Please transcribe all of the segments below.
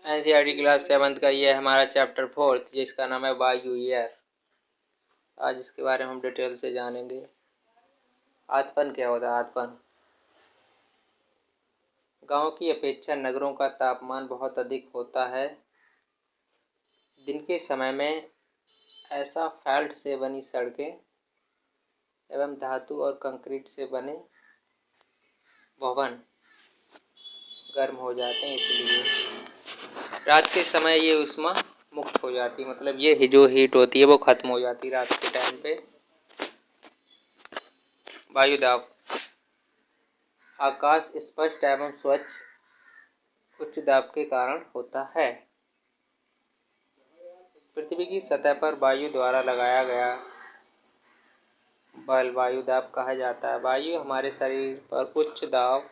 NCERT class 7th का ये है हमारा चैप्टर 4 जिसका नाम है वायु एयर। आज इसके बारे में हम डिटेल से जानेंगे। आतपन क्या होता है? आतपन गांव की अपेक्षा नगरों का तापमान बहुत अधिक होता है। दिन के समय में एस्फाल्ट से बनी सड़कें एवं धातु और कंक्रीट से बने भवन गर्म हो जाते हैं, इसलिए रात के समय ये ऊष्मा मुक्त हो जाती है। मतलब ये जो हीट होती है वो खत्म हो जाती है रात के टाइम पे। वायु दाब आकाश स्पष्ट एवं स्वच्छ उच्च दाब के कारण होता है। पृथ्वी की सतह पर वायु द्वारा लगाया गया बल वायु दाब कहा जाता है। वायु हमारे शरीर पर उच्च दाब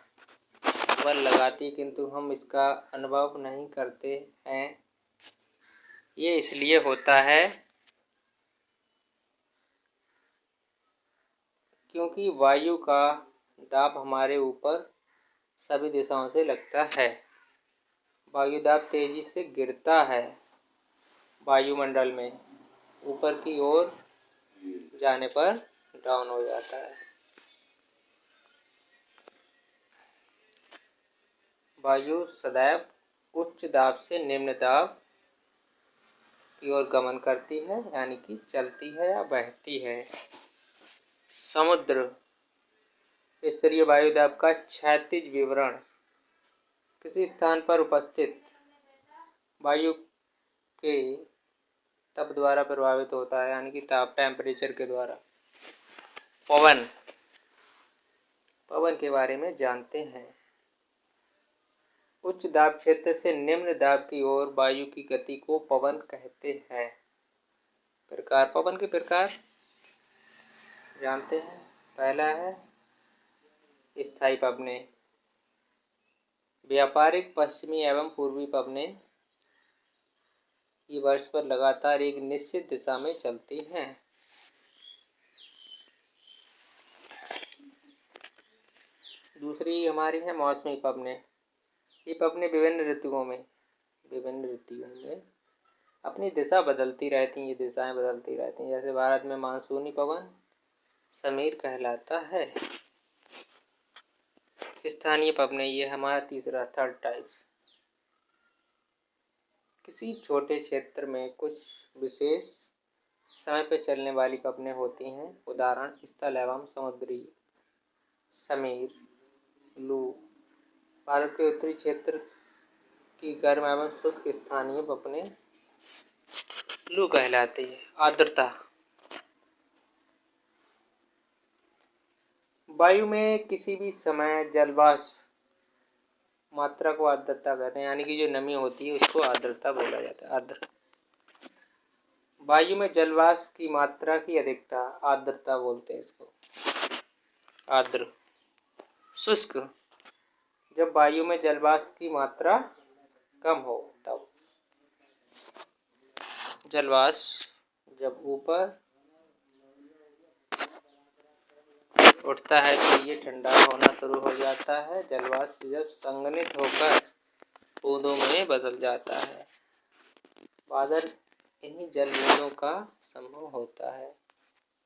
बल लगाती है, किंतु हम इसका अनुभव नहीं करते हैं। ये इसलिए होता है क्योंकि वायु का दाब हमारे ऊपर सभी दिशाओं से लगता है। वायु दाब तेजी से गिरता है वायुमंडल में, ऊपर की ओर जाने पर डाउन हो जाता है। वायु सदैव उच्च दाब से निम्न दाब की ओर गमन करती है, यानी कि चलती है या बहती है। समुद्र स्तरीय वायु दाब का क्षैतिज विवरण किसी स्थान पर उपस्थित वायु के ताप द्वारा प्रभावित होता है, यानी कि ताप टेम्परेचर के द्वारा। पवन के बारे में जानते हैं। उच्च दाब क्षेत्र से निम्न दाब की ओर वायु की गति को पवन कहते हैं। प्रकार पवन के प्रकार जानते हैं। पहला है स्थायी पवनें। व्यापारिक पश्चिमी एवं पूर्वी पवनें ये वर्ष पर लगातार एक निश्चित दिशा में चलती हैं। दूसरी हमारी है मौसमी पवनें। ये पवनें विभिन्न ऋतुओं में अपनी दिशा बदलती रहती हैं। ये दिशाएं बदलती रहती हैं। जैसे भारत में मानसूनी पवन समीर कहलाता है। स्थानीय पवनें ये हमारा तीसरा थर्ड टाइप्स। किसी छोटे क्षेत्र में कुछ विशेष समय पर चलने वाली पवनें होती हैं। उदाहरण स्थल एवं समुद्री समीर, लू। भारत के उत्तरी क्षेत्र की गर्म एवं शुष्क स्थानीय पवनें लू कहलाती है। आर्द्रता वायु में किसी भी समय जलवाष्प मात्रा को आर्द्रता कहते हैं, यानी कि जो नमी होती है उसको आर्द्रता बोला जाता है। आर्द्र वायु में जलवाष्प की मात्रा की अधिकता आर्द्रता बोलते हैं इसको। आर्द्र शुष्क जब वायु में जलवाष्प की मात्रा कम हो तब। जलवाष्प जब ऊपर उठता है तो ये ठंडा होना शुरू हो जाता है। जलवाष्प जब संघनित होकर बूंदों में बदल जाता है। बादल इन्हीं जल बूंदों का समूह होता है।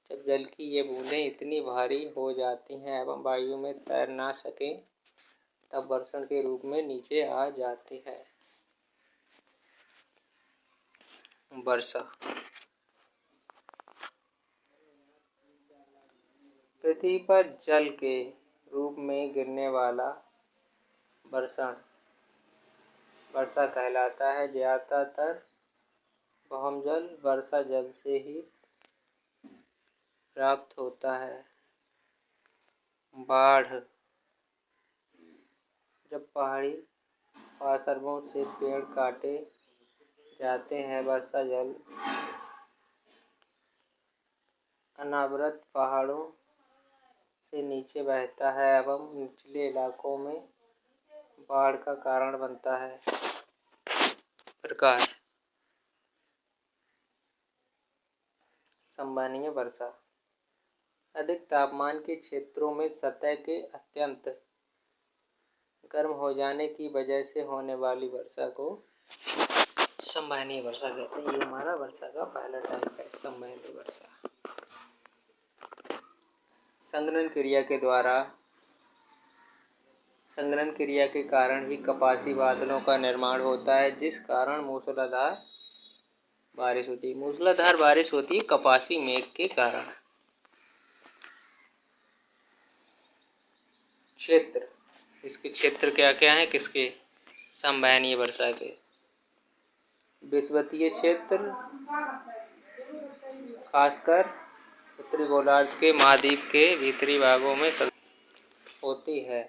जब जल की ये बूंदें इतनी भारी हो जाती हैं एवं वायु में तैर ना सकें तब वर्षण के रूप में नीचे आ जाती है। वर्षा पृथ्वी पर जल के रूप में गिरने वाला वर्षण वर्षा कहलाता है। ज़्यादातर भौमजल वर्षा जल से ही प्राप्त होता है। बाढ़ जब पहाड़ी पार्श्वों से पेड़ काटे जाते हैं, वर्षा जल अनावृत पहाड़ों से नीचे बहता है एवं निचले इलाकों में बाढ़ का कारण बनता है। प्रकार संवहनीय वर्षा अधिक तापमान के क्षेत्रों में सतह के अत्यंत गर्म हो जाने की वजह से होने वाली वर्षा को संवहनीय वर्षा कहते हैं। ये हमारा वर्षा का पहला टाइप है, संवहनीय वर्षा। संघनन क्रिया के कारण ही कपासी बादलों का निर्माण होता है, जिस कारण मूसलाधार बारिश होती है। मूसलाधार बारिश होती है कपासी मेघ के कारण। क्षेत्र, इसके क्षेत्र क्या क्या हैं किसके? संवहनीय वर्षा के। विषुवतीय क्षेत्र खासकर उत्तरी गोलार्ध के महाद्वीप के भीतरी भागों में होती है।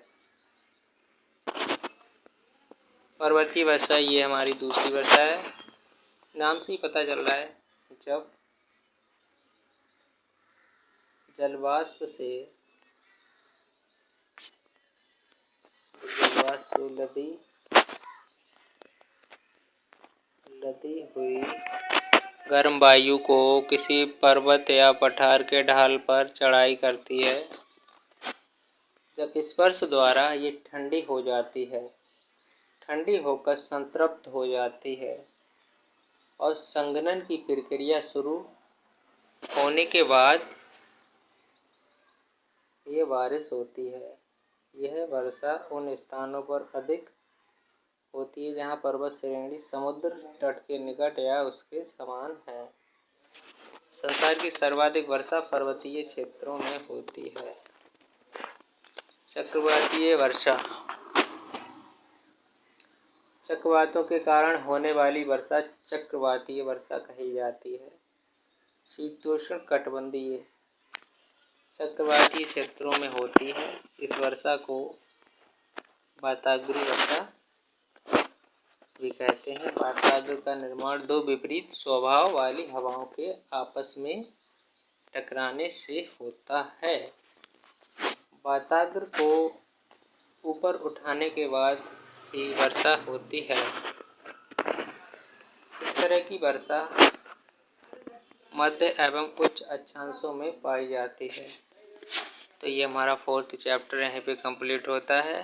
पर्वतीय वर्षा, ये हमारी दूसरी वर्षा है। नाम से ही पता चल रहा है, जब जलवाष्प से लदी हुई गर्म वायु को किसी पर्वत या पठार के ढाल पर चढ़ाई करती है। जब स्पर्श द्वारा ये ठंडी हो जाती है, ठंडी होकर संतृप्त हो जाती है और संघनन की प्रक्रिया शुरू होने के बाद ये बारिश होती है। यह वर्षा उन स्थानों पर अधिक होती है जहाँ पर्वत श्रेणी समुद्र तट के निकट या उसके समान है। संसार की सर्वाधिक वर्षा पर्वतीय क्षेत्रों में होती है। चक्रवातीय वर्षा, चक्रवातों के कारण होने वाली वर्षा चक्रवातीय वर्षा कही जाती है। शीतोष्ण कटिबंधीय चक्रवातीय क्षेत्रों में होती है। इस वर्षा को वाताग्रीय वर्षा भी कहते हैं। वाताग्र का निर्माण दो विपरीत स्वभाव वाली हवाओं के आपस में टकराने से होता है। वाताग्र को ऊपर उठाने के बाद ही वर्षा होती है। इस तरह की वर्षा मध्य एवं उच्च अक्षांशों में पाई जाती है। तो ये हमारा 4th चैप्टर यहीं पे कंप्लीट होता है।